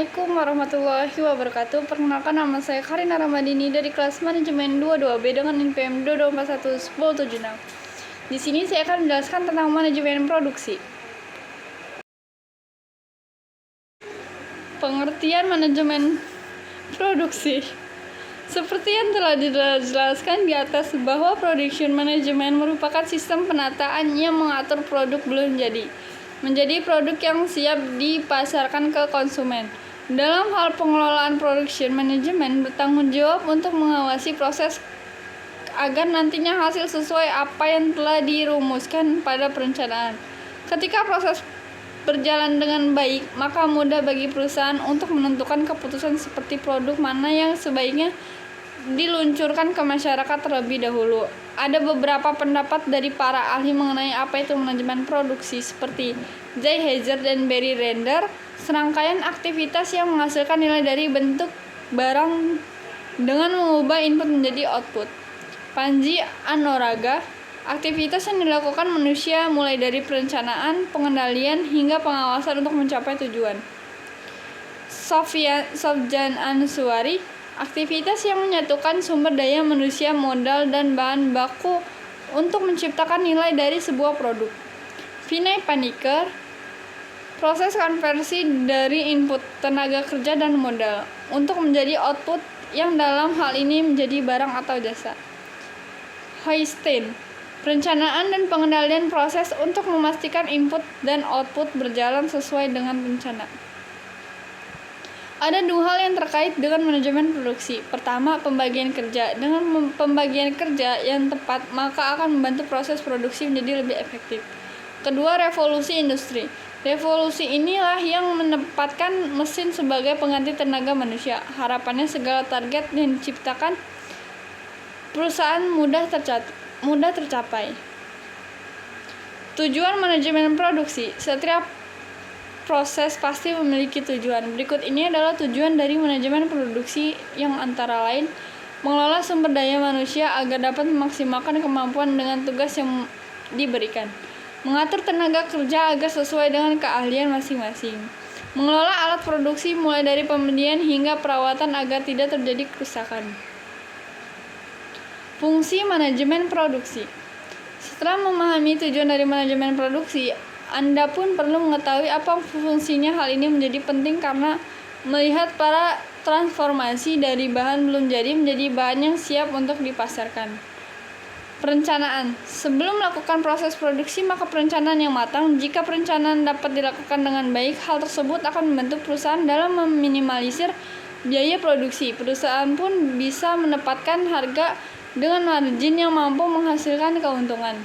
Assalamualaikum warahmatullahi wabarakatuh. Perkenalkan, nama saya Karina Ramadini dari kelas manajemen 22B dengan NPM 22411076. Di sini saya akan menjelaskan tentang manajemen produksi. Pengertian manajemen produksi. Seperti yang telah dijelaskan di atas bahwa production management merupakan sistem penataan yang mengatur produk belum jadi menjadi produk yang siap dipasarkan ke konsumen. Dalam hal pengelolaan production management bertanggung jawab untuk mengawasi proses agar nantinya hasil sesuai apa yang telah dirumuskan pada perencanaan. Ketika proses berjalan dengan baik, maka mudah bagi perusahaan untuk menentukan keputusan seperti produk mana yang sebaiknya diluncurkan ke masyarakat terlebih dahulu. Ada beberapa pendapat dari para ahli mengenai apa itu manajemen produksi, seperti Jay Hazer dan Barry Render, serangkaian aktivitas yang menghasilkan nilai dari bentuk barang dengan mengubah input menjadi output. Panji Anoraga, aktivitas yang dilakukan manusia mulai dari perencanaan, pengendalian, hingga pengawasan untuk mencapai tujuan. Sofjan Ansuari, aktivitas yang menyatukan sumber daya manusia, modal, dan bahan baku untuk menciptakan nilai dari sebuah produk. Vinay Paniker, proses konversi dari input tenaga kerja dan modal untuk menjadi output yang dalam hal ini menjadi barang atau jasa. Hoistein, perencanaan dan pengendalian proses untuk memastikan input dan output berjalan sesuai dengan rencana. Ada dua hal yang terkait dengan manajemen produksi. Pertama, pembagian kerja. Dengan pembagian kerja yang tepat, maka akan membantu proses produksi menjadi lebih efektif. Kedua, revolusi industri. Revolusi inilah yang menempatkan mesin sebagai pengganti tenaga manusia. Harapannya segala target yang diciptakan perusahaan mudah tercapai. Tujuan manajemen produksi. Setiap proses pasti memiliki tujuan. Berikut ini adalah tujuan dari manajemen produksi, yang antara lain mengelola sumber daya manusia agar dapat memaksimalkan kemampuan dengan tugas yang diberikan, mengatur tenaga kerja agar sesuai dengan keahlian masing-masing, mengelola alat produksi mulai dari pembelian hingga perawatan agar tidak terjadi kerusakan. Fungsi manajemen produksi. Setelah memahami tujuan dari manajemen produksi, Anda pun perlu mengetahui apa fungsinya. Hal ini menjadi penting karena melihat para transformasi dari bahan belum jadi menjadi bahan yang siap untuk dipasarkan. Perencanaan. Sebelum melakukan proses produksi, maka perencanaan yang matang. Jika perencanaan dapat dilakukan dengan baik, hal tersebut akan membantu perusahaan dalam meminimalisir biaya produksi. Perusahaan pun bisa menempatkan harga dengan margin yang mampu menghasilkan keuntungan.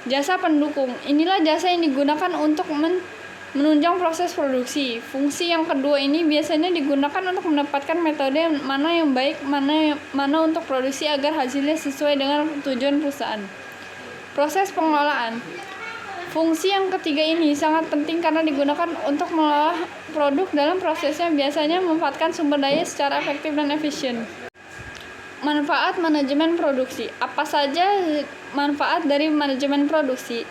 Jasa pendukung. Inilah jasa yang digunakan untuk menunjang proses produksi. Fungsi yang kedua ini biasanya digunakan untuk mendapatkan metode mana yang baik, mana untuk produksi agar hasilnya sesuai dengan tujuan perusahaan. Proses pengelolaan. Fungsi yang ketiga ini sangat penting karena digunakan untuk mengelola produk. Dalam prosesnya biasanya memanfaatkan sumber daya secara efektif dan efisien. Manfaat manajemen produksi. Apa saja manfaat dari manajemen produksi?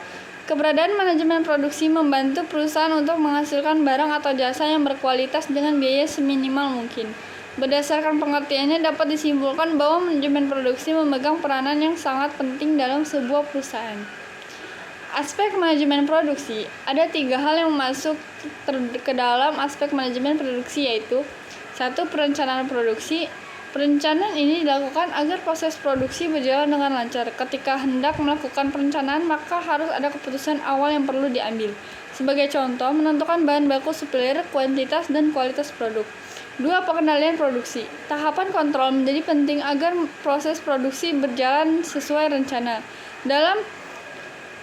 Keberadaan manajemen produksi membantu perusahaan untuk menghasilkan barang atau jasa yang berkualitas dengan biaya seminimal mungkin. Berdasarkan pengertiannya, dapat disimpulkan bahwa manajemen produksi memegang peranan yang sangat penting dalam sebuah perusahaan. Aspek manajemen produksi. Ada 3 hal yang masuk ke dalam aspek manajemen produksi, yaitu 1. Perencanaan produksi. Perencanaan ini dilakukan agar proses produksi berjalan dengan lancar. Ketika hendak melakukan perencanaan, maka harus ada keputusan awal yang perlu diambil. Sebagai contoh, menentukan bahan baku supplier, kuantitas, dan kualitas produk. 2. Pengendalian produksi. Tahapan kontrol menjadi penting agar proses produksi berjalan sesuai rencana. Dalam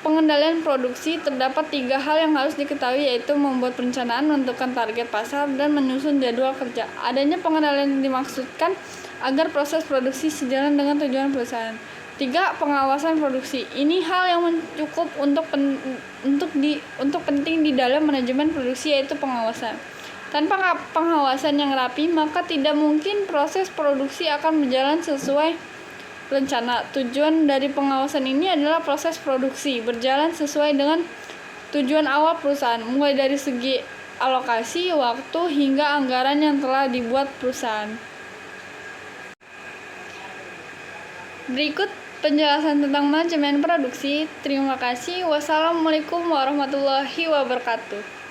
pengendalian produksi terdapat 3 hal yang harus diketahui, yaitu membuat perencanaan, menentukan target pasar, dan menyusun jadwal kerja. Adanya pengendalian dimaksudkan agar proses produksi sejalan dengan tujuan perusahaan. 3. Pengawasan produksi. Ini hal yang cukup untuk penting di dalam manajemen produksi, yaitu pengawasan. Tanpa pengawasan yang rapi, maka tidak mungkin proses produksi akan berjalan sesuai rencana. Tujuan dari pengawasan ini adalah proses produksi berjalan sesuai dengan tujuan awal perusahaan, mulai dari segi alokasi waktu hingga anggaran yang telah dibuat perusahaan. Berikut penjelasan tentang manajemen produksi. Terima kasih. Wassalamualaikum warahmatullahi wabarakatuh.